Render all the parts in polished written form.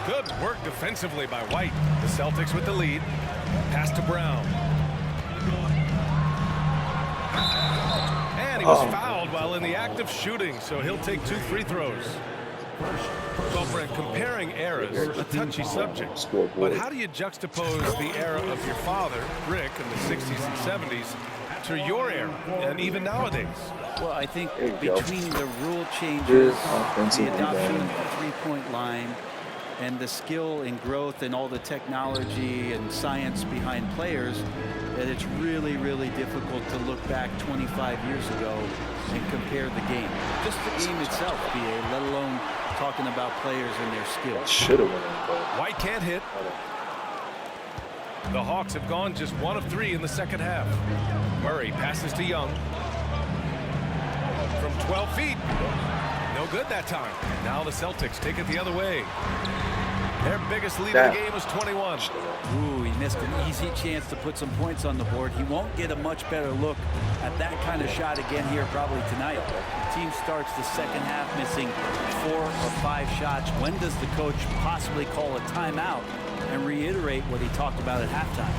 Good work defensively by White. The Celtics with the lead. Pass to Brown. And he was fouled while in the act of shooting, so he'll take 2 free throws. Well, Brent, comparing eras, a touchy subject. But how do you juxtapose the era of your father, Rick, in the 60s and 70s, to your era, and even nowadays? Well, I think between the rule changes, the adoption of the three-point line, and the skill and growth and all the technology and science behind players, that it's really, really difficult to look back 25 years ago and compare the game. Just the game itself, BA, let alone talking about players and their skills. Should have won. White can't hit. The Hawks have gone just 1 of 3 in the second half. Murray passes to Young. From 12 feet. No good that time. Now the Celtics take it the other way. Their biggest lead of the game was 21. Ooh, he missed an easy chance to put some points on the board. He won't get a much better look at that kind of shot again here probably tonight. The team starts the second half missing 4 or 5 shots. When does the coach possibly call a timeout and reiterate what he talked about at halftime?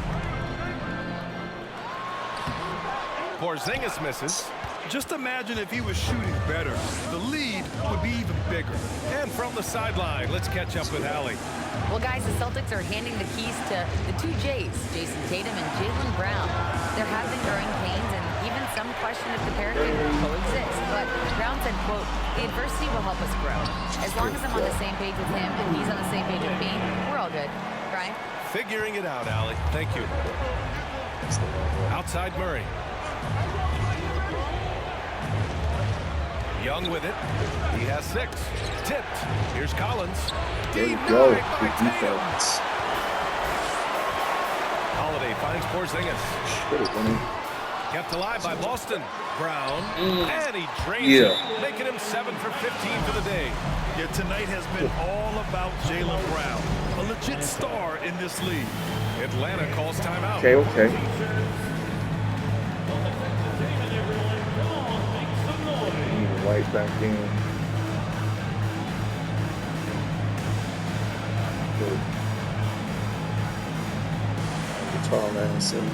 Porzingis misses. Just imagine if he was shooting better. The lead would be even bigger. And from the sideline, let's catch up with Allie. Well, guys, the Celtics are handing the keys to the 2 J's, Jason Tatum and Jaylen Brown. There have been growing pains and even some question if the pair can coexist. But Brown said, quote, "The adversity will help us grow. As long as I'm on the same page with him and he's on the same page with me, we're all good." Brian? Figuring it out, Allie. Thank you. Outside Murray. Young with it. He has 6. Tipped. Here's Collins. There you go. Good defense. Holiday finds Porzingis. Should have won it. Kept alive by Boston. Brown. And he drains it, making him 7 for 15 for the day. Yet tonight has been all about Jaylen Brown, a legit star in this league. Atlanta calls timeout. Okay. White back in. Good. The tall man said,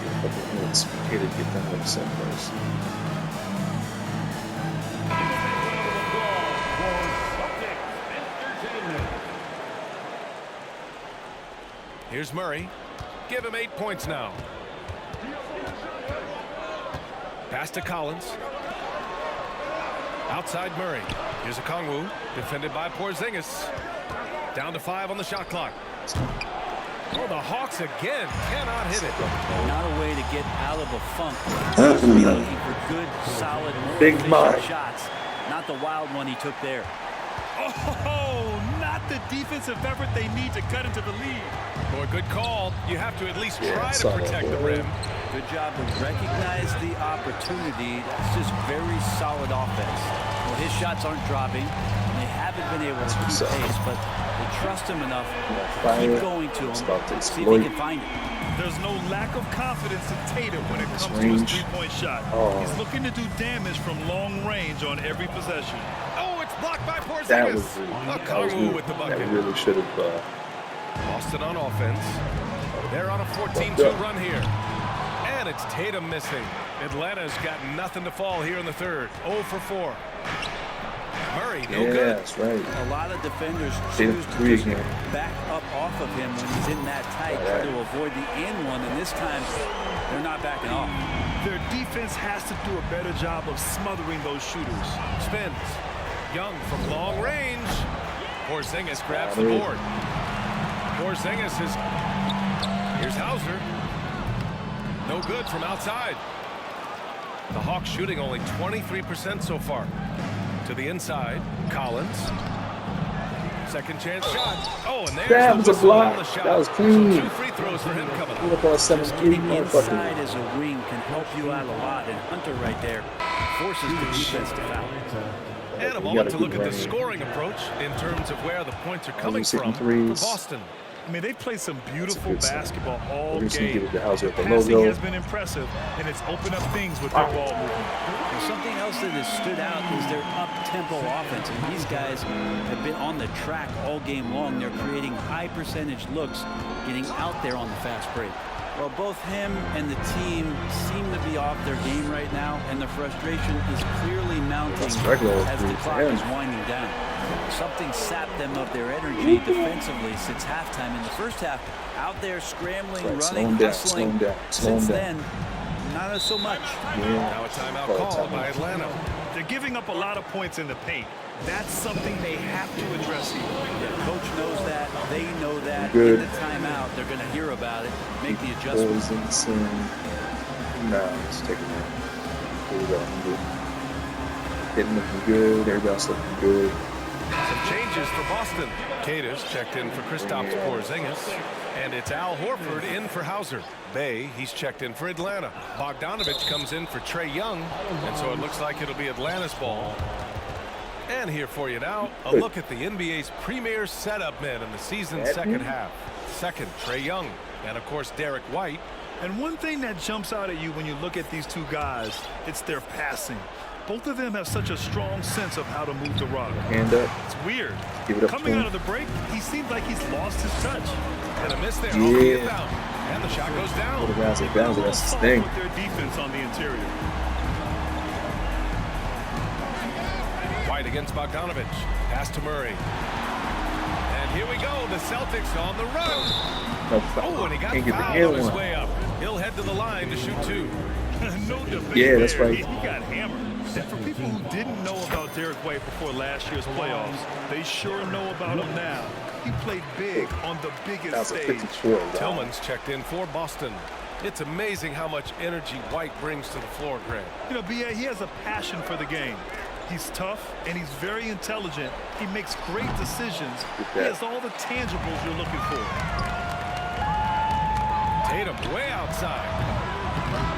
a couple minutes here to get them upset first. Here's Murray. Give him 8 points now. Pass to Collins. Outside Murray. Here's a Okongwu, defended by Porzingis. Down to 5 on the shot clock. Oh, the Hawks again cannot hit it. Not a way to get out of a funk. Supposed to be looking for good, solid, Big efficient shots. Not the wild one he took there. Oh, not the defensive effort they need to cut into the lead. Boy, good call. You have to at least try to protect the rim. Good job to recognize the opportunity. It's just very solid offense. Well, his shots aren't dropping, and they haven't been able to keep pace, but they trust him enough to keep going to him, see if he can find it. There's no lack of confidence in Tatum when it comes to his three-point shot. He's looking to do damage from long range on every possession. Oh, it's blocked by Porzingis. That was good. With the bucket. That really should have. Boston on offense. They're on a 14-2 run here. And it's Tatum missing. Atlanta's got nothing to fall here in the third. 0 for 4. Murray, no good. That's right. A lot of defenders choose to just back up off of him when he's in that tight, try to avoid the and one, and this time they're not backing off. Their defense has to do a better job of smothering those shooters. Spins. Young from long range. Porzingis grabs the board. Porzingis is... Here's Hauser. No good from outside. The Hawks shooting only 23% so far. To the inside, Collins. Second chance shot. Oh, and there's that was a block. Shot. That was clean. So 2 free throws for him coming up. Getting inside as a wing can help you out a lot, and Hunter right there forces the defense to foul. And a moment to look at the scoring approach in terms of where the points are coming from for Boston. I mean, they play some beautiful basketball all Give game. it to Hauser at the Passing logo. has been impressive, and it's opened up things with their ball movement. And something else that has stood out is their up-tempo offense. And these guys have been on the track all game long. They're creating high-percentage looks, getting out there on the fast break. Well, both him and the team seem to be off their game right now, and the frustration is clearly mounting as the clock is winding down. Something sapped them of their energy defensively since halftime. In the first half, out there scrambling, running, hustling. Since then, not so much. Now a timeout called by Atlanta. They're giving up a lot of points in the paint. That's something they have to address here. The coach knows that. They know that. Good. In the timeout, they're going to hear about it, make the adjustments. Nah, let's take it out. Here we go. Hitting looking good. Everybody else looking good. Some changes for Boston. Cadiz checked in for Kristaps Porzingis. And it's Al Horford in for Hauser. Bay, he's checked in for Atlanta. Bogdanovich comes in for Trae Young. And so it looks like it'll be Atlanta's ball. And here for you now, a look at the NBA's premier setup men in the season's second half. Second, Trae Young. And of course, Derek White. And one thing that jumps out at you when you look at these two guys, it's their passing. Both of them have such a strong sense of how to move the rock. Hand up. It's weird. Give it up. Coming out of the break, he seems like he's lost his touch. And a miss there. Yeah. And the shot goes down. The guys are down, that's his thing. With their defense on the interior. White against Bogdanovich. Pass to Murray. And here we go. The Celtics on the run. Oh, and he got fouled on his way up. He'll head to the line to shoot two. No debate. Yeah, that's there. right. He got hammered. And for people who didn't know about Derek White before last year's playoffs, they sure know about him now. He played big on the biggest stage. Tillman's checked in for Boston. It's amazing how much energy White brings to the floor, Greg. You know, B.A., he has a passion for the game. He's tough, and he's very intelligent. He makes great decisions. He has all the tangibles you're looking for. Tatum way outside.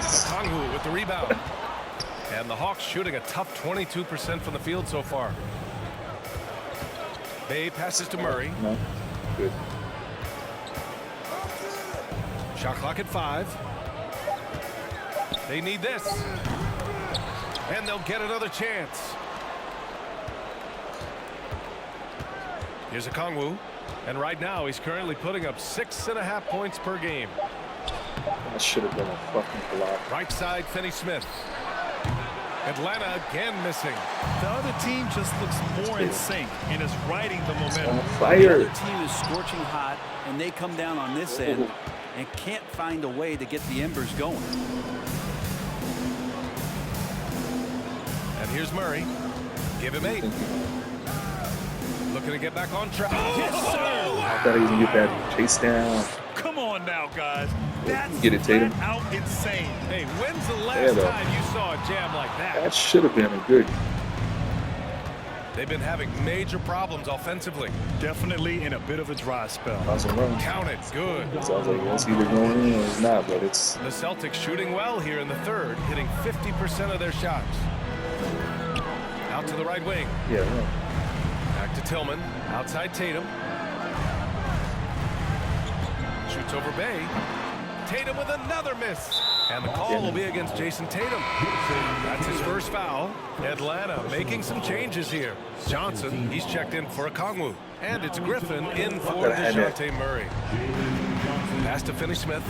Okongwu with the rebound. And the Hawks shooting a tough 22% from the field so far. Bay passes to Murray. No. Good. Shot clock at 5. They need this. And they'll get another chance. Here's Okongwu. And right now he's currently putting up 6.5 points per game. That should have been a fucking block. Right side, Finney-Smith. Atlanta again missing. The other team just looks more in sync and is riding the momentum. The Fire. other team is scorching hot, and they come down on this end and can't find a way to get the embers going. And here's Murray. Give him 8. Looking to get back on track. Yes, sir. I thought he was gonna get that chase down. Come on now, guys. That's Get it, Tatum. flat out insane. Hey, when's the last time you saw a jam like that? That should have been a good. They've been having major problems offensively. Definitely in a bit of a dry spell. Awesome run. Count it. Good. So I was like, it's either going in or it's not, but it's. The Celtics shooting well here in the third, hitting 50% of their shots. Out to the right wing. Yeah, right. Back to Tillman. Outside Tatum. Shoots over Bay. Tatum with another miss. And the call will be against Jason Tatum. That's his first foul. Atlanta making some changes here. Johnson, he's checked in for Okongwu. And it's Griffin in for DeJounte Murray. Pass to Finney-Smith.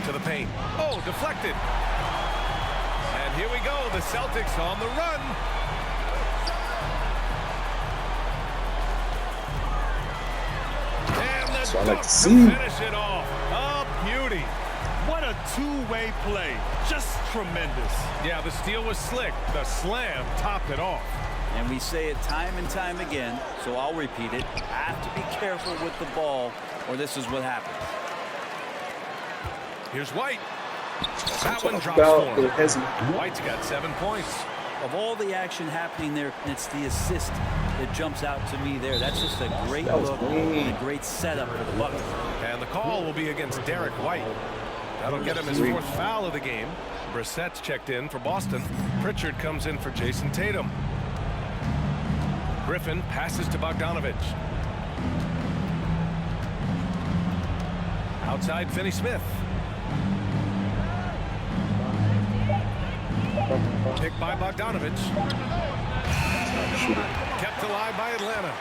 To the paint. Oh, deflected. And here we go. The Celtics on the run. So I like to see. Finish it off. A beauty. What a two-way play. Just tremendous. Yeah, the steal was slick. The slam topped it off. And we say it time and time again, so I'll repeat it. Have to be careful with the ball, or this is what happens. Here's White. That one drops for him. White's got 7 points. Of all the action happening there, it's the assist that jumps out to me there. That's just a great look and a great setup for the Bucks. And the call will be against Derek White. That'll get him his 4th foul of the game. Brissett's checked in for Boston. Pritchard comes in for Jason Tatum. Griffin passes to Bogdanovich. Outside, Finney-Smith. Picked by Bogdanovich. Kept alive by Atlanta.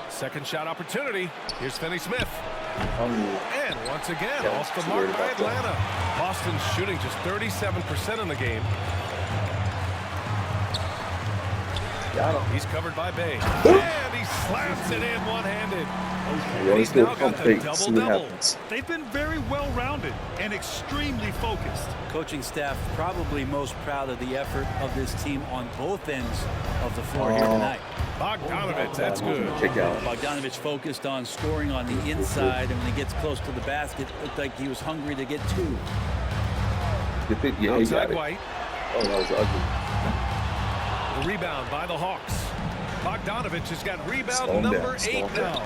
Second shot opportunity. Here's Finney-Smith. And once again, off the mark by Atlanta. Boston's shooting just 37% in the game. He's covered by Bay. And he slaps it in one-handed. He's now got the double-double. They've been very well-rounded and extremely focused. Coaching staff probably most proud of the effort of this team on both ends of the floor here tonight. Bogdanovich, that's good. Kick out. Bogdanovich focused on scoring on the inside, and when he gets close to the basket, it looked like he was hungry to get two. Yeah, he got it. White. Oh, that was ugly. The rebound by the Hawks. Bogdanovich has got rebound number 8 now.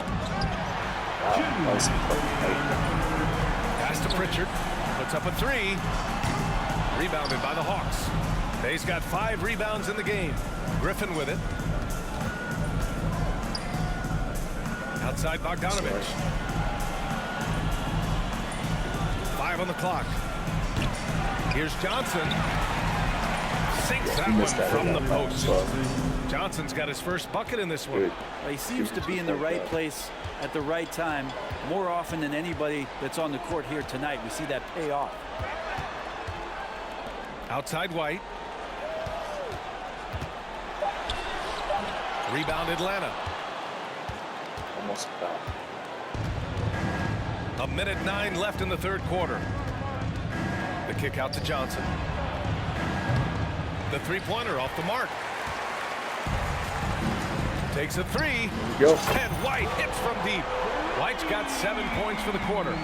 Pass to Pritchard. Puts up a 3. Rebounded by the Hawks. Bay's got 5 rebounds in the game. Griffin with it. Outside Bogdanovich. 5 on the clock. Here's Johnson. Sinks that one from the post. Johnson's got his first bucket in this one. He seems to be in the right place at the right time more often than anybody that's on the court here tonight. We see that pay off. Outside White. Rebound Atlanta. Almost foul. 1:09 left in the third quarter. The kick out to Johnson. The three-pointer off the mark. Takes a 3. And White hits from deep. White's got 7 points for the quarter.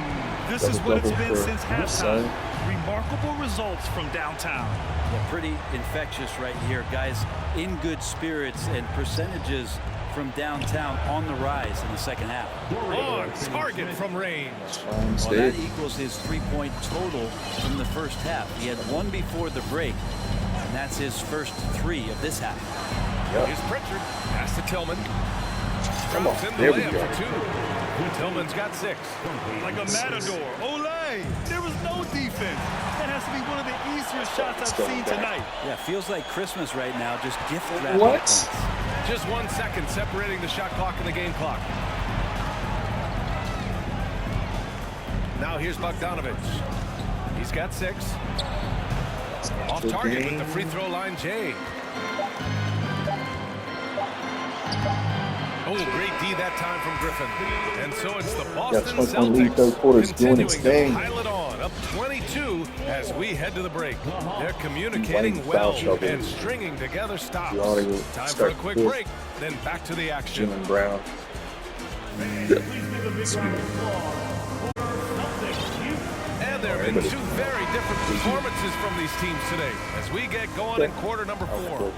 This is what it's been since halftime. Remarkable results from downtown. Yeah, pretty infectious right here, guys. In good spirits, and percentages from downtown on the rise in the second half. On target from range. Well, that equals his 3-point total from the first half. He had 1 before the break, and that's his first 3 of this half. Here's Pritchard. Pass to Tillman. Come on, In the there we layup go. for 2. Tillman's got 6. Like a matador. Olay! There was no defense. That has to be one of the easier shots I've seen tonight. Yeah, feels like Christmas right now. Just gift wrapping What? points. Just 1 second separating the shot clock and the game clock. Now here's Bogdanovich. He's got 6. Off target with the free throw line, Jay. Oh, great D that time from Griffin. And so it's the Boston Celtics continuing to pile it on, up 22 as we head to the break. They're communicating well and stringing together stops. Time for a quick break, then back to the action. Jaylen Brown. And there have been 2 very different performances from these teams today as we get going in quarter number 4.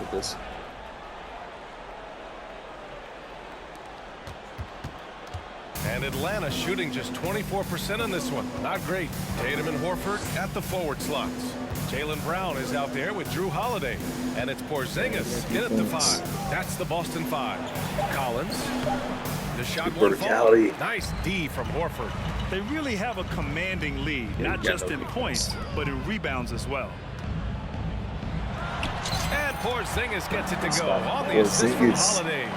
And Atlanta shooting just 24% in this one. Not great. Tatum and Horford at the forward slots. Jaylen Brown is out there with Drew Holiday. And it's Porzingis in at the 5. That's the Boston 5. Collins. The shot won't fall. Nice D from Horford. They really have a commanding lead, not just in points, but in rebounds as well. And Porzingis gets it to go on the assist from Holiday.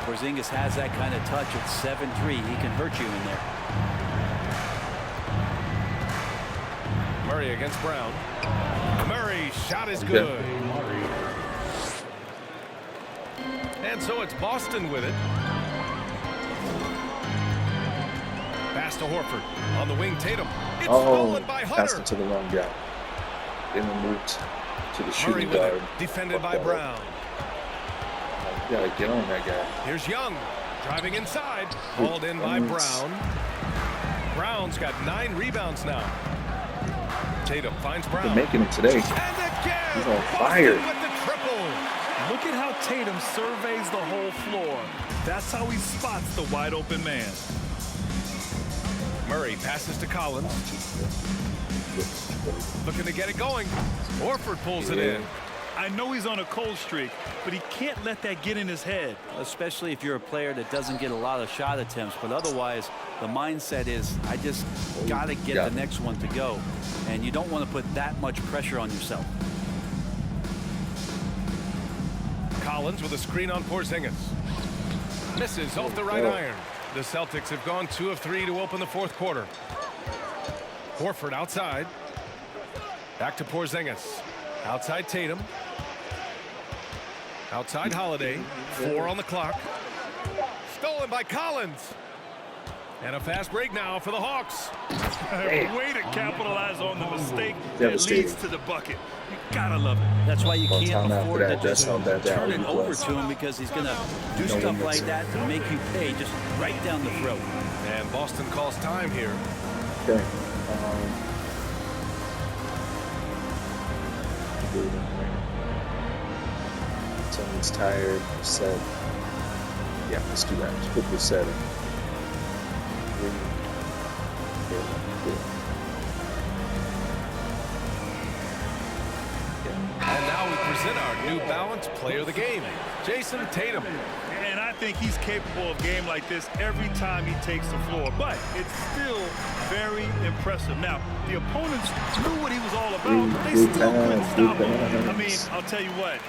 Porzingis has that kind of touch at 7-3. He can hurt you in there. Murray against Brown. Murray shot is good. And so it's Boston with it. Pass to Horford on the wing. Tatum. It's stolen by Hunter. Passed it to the wrong guy. Then moved to the shooting Murray with guard. it. Defended by Brown. You gotta get on that guy. Here's Young driving inside. Hauled in by Brown. Brown's got 9 rebounds now. Tatum finds Brown. They're making it today. And again, He's on fire. Boston with the triple. Look at how Tatum surveys the whole floor. That's how he spots the wide open man. Murray passes to Collins. Looking to get it going. Horford pulls it in. I know he's on a cold streak, but he can't let that get in his head. Especially if you're a player that doesn't get a lot of shot attempts, but otherwise the mindset is I just got to get the next one to go, and you don't want to put that much pressure on yourself. Collins with a screen on Porzingis. Misses off the right iron. The Celtics have gone 2 of 3 to open the fourth quarter. Horford outside. Back to Porzingis. Outside Tatum. Outside Holiday. 4 on the clock. Stolen by Collins. And a fast break now for the Hawks. Way to capitalize on the mistake that leads to the bucket. You gotta love it. That's why you can't afford to just turn it over to him, because he's going to do stuff like that to make you pay just right down the throat. And Boston calls time here. Okay. Someone's tired, set. Yeah, let's do that. Let's put the setting. And now we present our New Balance player of the game, Jason Tatum. And I think he's capable of a game like this every time he takes the floor. But it's still very impressive. Now, the opponents knew what he was all about, but they still couldn't stop him. I mean, I'll tell you what.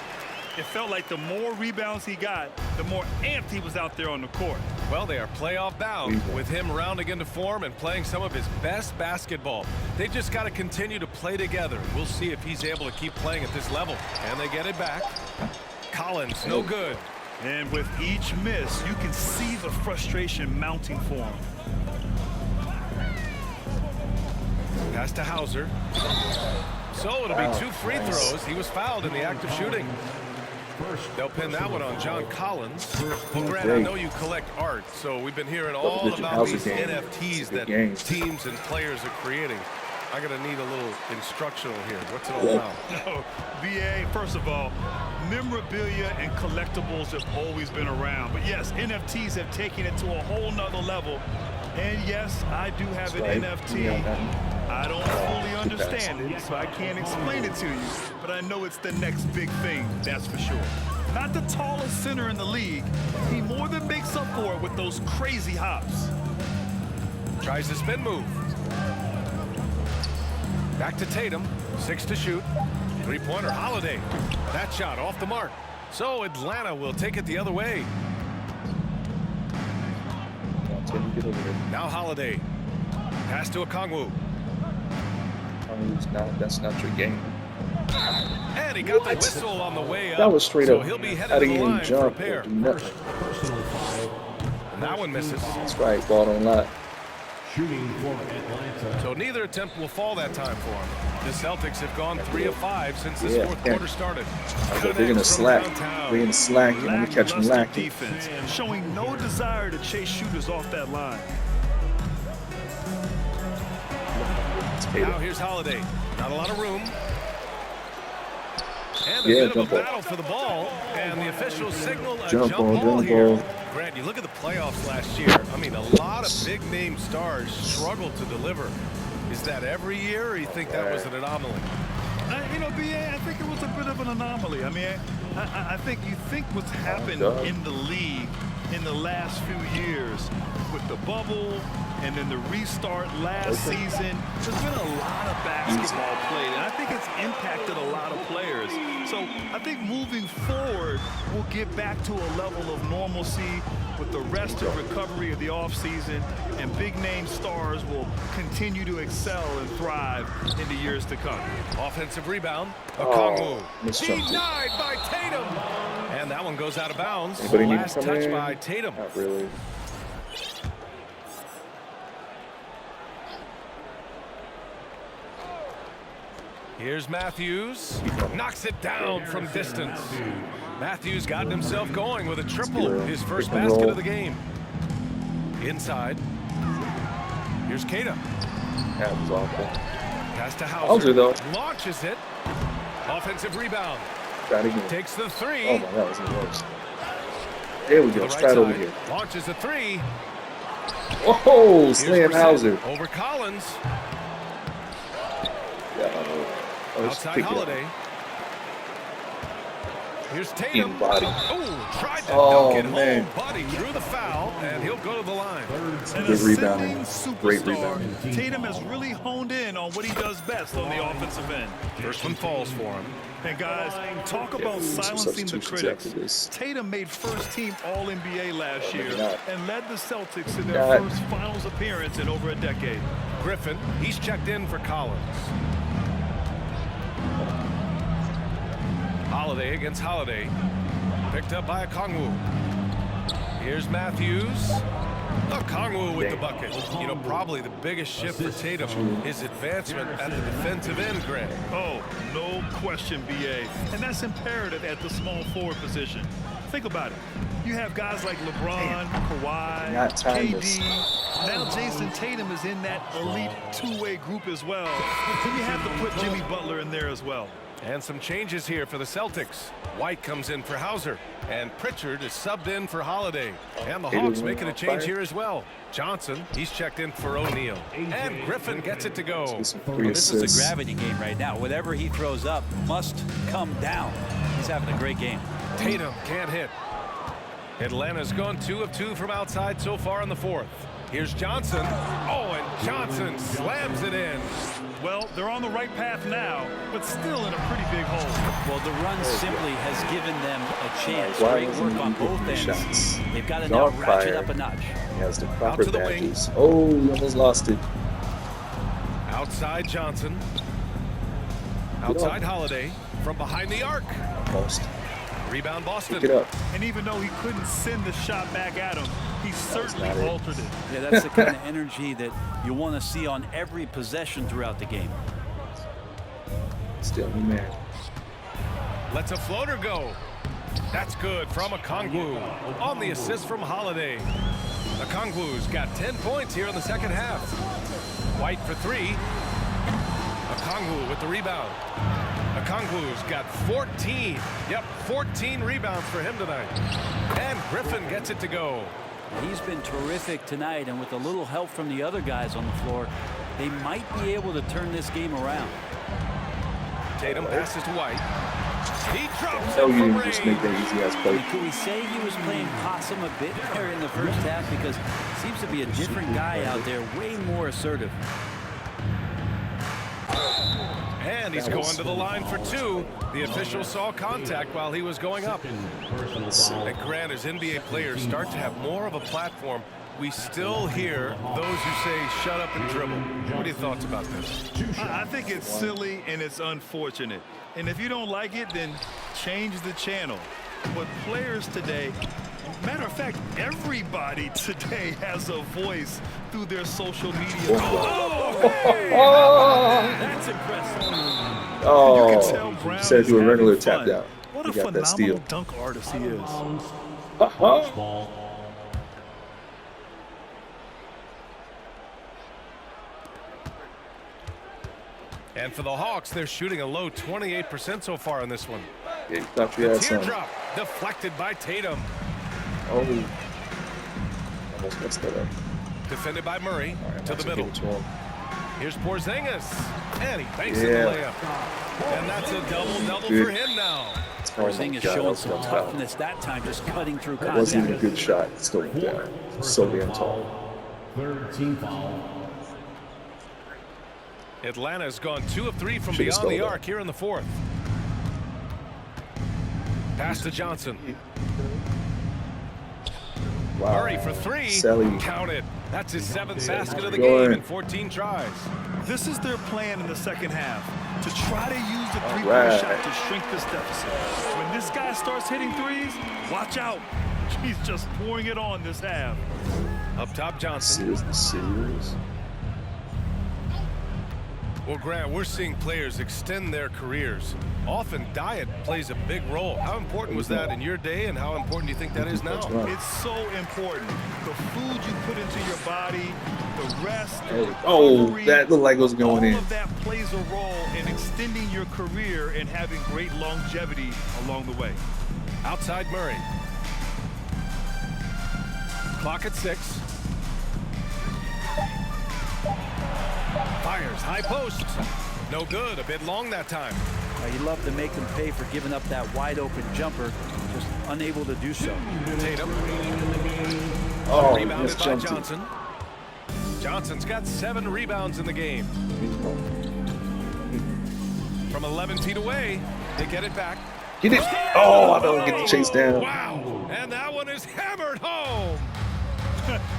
It felt like the more rebounds he got, the more amped he was out there on the court. Well, they are playoff bound with him rounding into form and playing some of his best basketball. They just got to continue to play together. We'll see if he's able to keep playing at this level. And they get it back. Collins, no good. And with each miss, you can see the frustration mounting for him. Pass to Hauser. So it'll be 2 free throws. He was fouled in the act of shooting. They'll pin that one on John Collins. Well, Grant, I know you collect art, so we've been hearing all about these NFTs that teams and players are creating. I'm going to need a little instructional here. What's it all about? No, VA, first of all, memorabilia and collectibles have always been around. But yes, NFTs have taken it to a whole nother level. And yes, I do have an NFT. I don't fully understand it, so I can't explain it to you. But I know it's the next big thing, that's for sure. Not the tallest center in the league. He more than makes up for it with those crazy hops. Tries the spin move. Back to Tatum. 6 to shoot. 3-pointer Holiday. That shot off the mark. So Atlanta will take it the other way. Now Holiday. Pass to Okongwu. That's not your game. And he got the whistle on the way up. That was straight so up. He'll be headed to the line for a pair. And that one misses. That's right, ball don't lie. So neither attempt will fall that time for him. The Celtics have gone 3 of 5 since this fourth quarter started. They're going to slack. They're going to slack and when we catch them lacking. Defense, showing no desire to chase shooters off that line. Now here's Holiday. Not a lot of room. And a bit of a battle for the ball. And the officials signal a jump ball here. Grant, you look at the playoffs last year. I mean, a lot of big-name stars struggled to deliver. Is that every year, or you think that was an anomaly? You know, BA, I think it was a bit of an anomaly. I mean, I think you think what's happened in the league in the last few years with the bubble and then the restart last season, there's been a lot of basketball played, and I think it's impacted a lot of players. So I think moving forward, we'll get back to a level of normalcy with the rest of recovery of the offseason, and big-name stars will continue to excel and thrive in the years to come. Offensive rebound. Okongwu. Denied by Tatum. And that one goes out of bounds. Last touch by Tatum. Not really. Here's Matthews. Knocks it down from distance. Matthews gotten himself going with a triple. His first basket of the game. Inside. Here's Keita. That was awful. Pass to Hauser. Though. Launches it. Offensive rebound. Try it again. Takes the 3. Oh my God, that was the worst. There we go. Right Straight over here. Launches a 3. Oh, slam Hauser. Over Collins. Yeah, outside Holiday. Here's Tatum. Body. Oh, tried to Oh, dunk it man. home, but he drew the foul, and he'll go to the line. An Good rebounding. ascending Great superstar, rebounding. Tatum has really honed in on what he does best on the offensive end. First one falls for him. And guys, talk about some silencing the substitutions critics. after this. Tatum made first team All-NBA last year not. and led the Celtics in their Not. first finals appearance in over a decade. Griffin, he's checked in for Collins. Holiday against Holiday. Picked up by Okongwu. Here's Matthews. Okongwu with the bucket. You know, probably the biggest shift for Tatum, his advancement at the defensive end, Greg. Oh, no question, BA. And that's imperative at the small forward position. Think about it. You have guys like LeBron, Kawhi, Not timeless. KD. Now Jason Tatum is in that elite two-way group as well. And you have to put Jimmy Butler in there as well. And some changes here for the Celtics. White comes in for Hauser, and Pritchard is subbed in for Holiday. And the Hawks making a change here as well. Johnson, he's checked in for O'Neal. And Griffin gets it to go. This is a gravity game right now. Whatever he throws up must come down. He's having a great game. Tatum can't hit. Atlanta's gone 2 of 2 from outside so far in the fourth. Here's Johnson. Oh, and Johnson slams it in. Well, they're on the right path now, but still in a pretty big hole. Well, the run simply has given them a chance. Why Great wasn't work on he getting both the ends. shots? They've got to now Dog ratchet fire. up a notch. He has the proper to the wing. badges. Oh, he almost lost it. Outside Johnson. Outside Holiday. From behind the arc. Almost. Rebound Boston. Pick it up. And even though he couldn't send the shot back at him, he certainly not it. altered it. Yeah, that's the kind of energy that you want to see on every possession throughout the game. Still me man. Lets a floater go. That's good from Okongwu. On the assist from Holiday. Okongwu's got 10 points here in the second half. White for 3. Okongwu with the rebound. Okongwu's got 14. Yep, 14 rebounds for him tonight. And Griffin gets it to go. He's been terrific tonight, and with a little help from the other guys on the floor, they might be able to turn this game around. Tatum passes to White. He drops No, it you for didn't just make range. that easy ass play. Could we say he was playing possum a bit there in the first half? Because seems to be a different guy out there, way more assertive. And he's going to the line for 2. The official saw contact while he was going up. And Grant, as NBA players start to have more of a platform, we still hear those who say, shut up and dribble. What are your thoughts about this? I think it's silly and it's unfortunate. And if you don't like it, then change the channel. But players today, matter of fact, everybody today has a voice through their social media. That's impressive. Oh, You can tell Brown said is to a regular having fun. tapped out. What He a got that phenomenal steal. dunk artist he is. And for the Hawks, they're shooting a low 28% so far in this one. Yeah, you thought you had some. Teardrop deflected by Tatum. Oh, almost messed that up. Defended by Murray All right, to the let's middle. give it to him. Here's Porzingis. And he banks in Yeah. the layup. And that's a double-double Good. for him now. Oh my Porzingis God, showing that some was foul. toughness that time, just cutting through That wasn't even a contact. good shot. It still went down. So damn tall. Third team foul. Atlanta's gone 2 of 3 from Should've beyond the stole that. arc here in the fourth. Pass to Johnson. Wow. Murray for 3. Sally. Count it. That's his 7th basket of the Good. game in 14 tries. This is their plan in the second half, to try to use the three-point right. shot to shrink this deficit. When this guy starts hitting threes, watch out. He's just pouring it on this half. Up top, Johnson. Serious. Well, Grant, we're seeing players extend their careers. Often diet plays a big role. How important was that in your day, and how important do you think that is now? It's so important. The food you put into your body, the rest, the Oh, recovery, that looked like it was going in. all of that plays a role in extending your career and having great longevity along the way. Outside Murray. Clock at 6. Fires high post. No good. A bit long that time. You love to make them pay for giving up that wide open jumper, just unable to do so. Tatum. Oh, Rebounded yes, by Johnson. Johnson. Johnson's got 7 rebounds in the game. From 11 feet away, they get it back. Get it. Oh, I don't get the chase down. Wow. And that one is hammered home.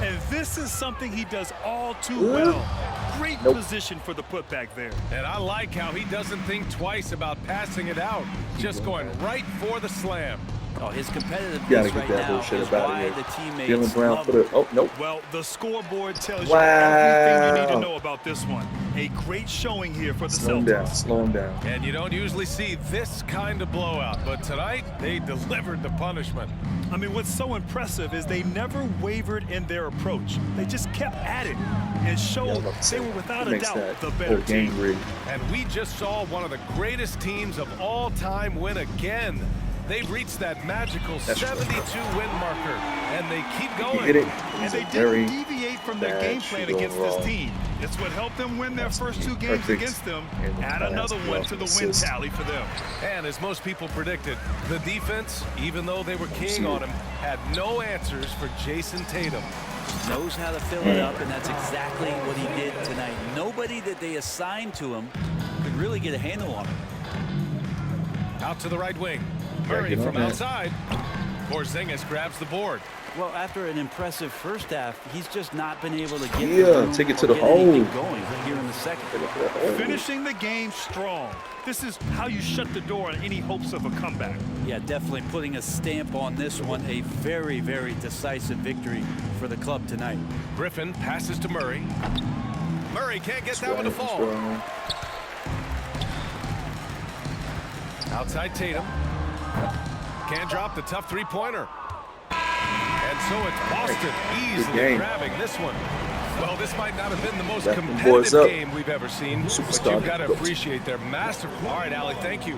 And this is something he does all too well. Great position for the putback there. And I like how he doesn't think twice about passing it out. Just going right for the slam. Oh, his Gotta competitiveness get right that now bullshit is up out why of the here. teammates Jaylen Brown love for the. Oh, nope. Well, the scoreboard tells you Wow. everything you need to know about this one. A great showing here for the Slow him Celtics. down. Slow him down. And you don't usually see this kind of blowout, but tonight they delivered the punishment. I mean, what's so impressive is they never wavered in their approach. They just kept at it and showed they were without a doubt the better whole game team. rigged. And we just saw one of the greatest teams of all time win again. They've reached that magical 72-win marker, and they keep He going. hit it. And He's they a very didn't deviate from their bad game plan shooter against overall. this team. It's what helped them win their first 2 games Perfect. against them. And Add another one to the win assist. tally for them. And as most people predicted, the defense, even though they were keying on him, had no answers for Jason Tatum. knows how to fill it up, and that's exactly what he did tonight. Nobody that they assigned to him could really get a handle on him. Out to the right wing. Murray from outside. Porzingis grabs the board. Well, after an impressive first half, he's just not been able to get take it to the the anything hole. going here in the second. Finishing the game strong. This is how you shut the door on any hopes of a comeback. Yeah, definitely putting a stamp on this one. A very, very decisive victory for the club tonight. Griffin passes to Murray. Murray can't get that one to fall. Outside Tatum. Can't drop the tough three-pointer. And so it's Boston easily grabbing this one. Well, this might not have been the most competitive game we've ever seen, but you've got to appreciate their massive. All right, Allie, thank you.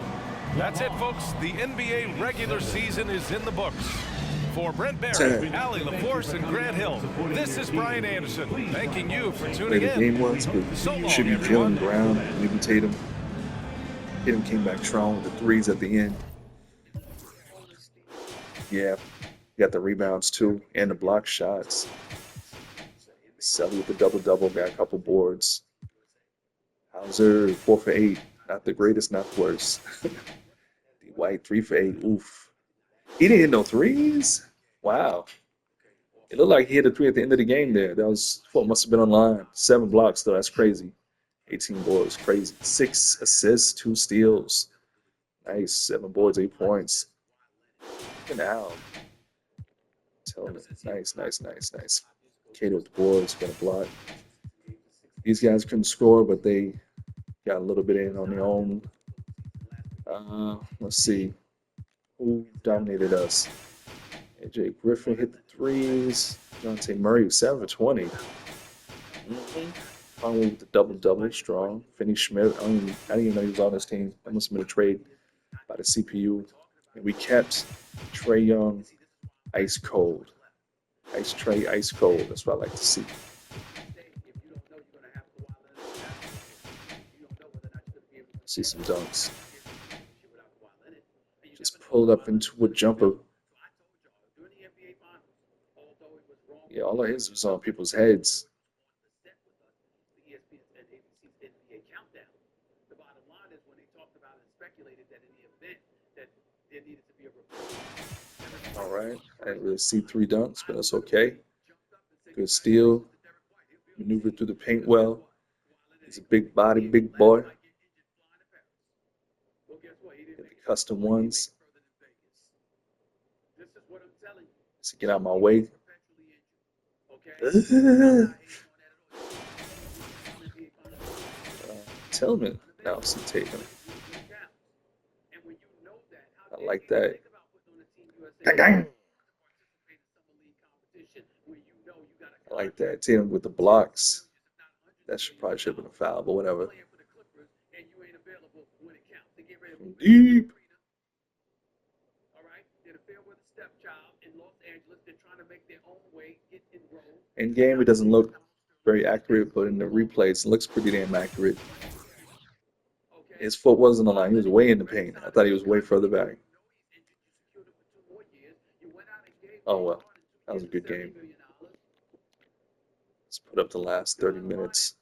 That's it, folks. The NBA regular season is in the books. For Brent Barry, Allie LaForce, and Grant Hill, this is Brian Anderson. Thanking you for tuning in. The game was, but So should be long, Jaylen everyone. Brown, maybe Tatum. Tatum came back strong with the threes at the end. Yeah, got the rebounds too, and the block shots. Sully with the double-double, got a couple boards. Hauser, 4 for 8. Not the greatest, not the worst. D. White, 3 for 8. Oof. He didn't hit no threes? Wow. It looked like he hit a 3 at the end of the game there. That was what must have been on line. 7 blocks, though. That's crazy. 18 boards. Crazy. 6 assists, 2 steals. Nice. 7 boards, 8 points. Look now. Tell me. Nice. Cato with the boards, got a block. These guys couldn't score, but they got a little bit in on their own. Let's see. Who dominated us? AJ Griffin hit the threes. Dejounte Murray was 7 for 20. Finally with the double-double, strong. Finney Schmidt, I didn't even know he was on this team. That must have been a trade by the CPU. And we kept Trae Young ice cold. Ice Trae, ice cold. That's what I like to see. See some dunks. Just pulled up into a jumper. Yeah, all of his was on people's heads. All right. I didn't really see 3 dunks, but that's okay. Good steal. Maneuver through the paint well. He's a big body, big boy. Get the custom ones. So get out of my way. Tell me. Now some Tatum. I like that. Gang. I like that. Tatum with the blocks. That probably should have been a foul, but whatever. From deep. In game, it doesn't look very accurate, but in the replays, it looks pretty damn accurate. His foot wasn't on the line. He was way in the paint. I thought he was way further back. Oh, well. That was a good game. Let's put up the last 30 minutes.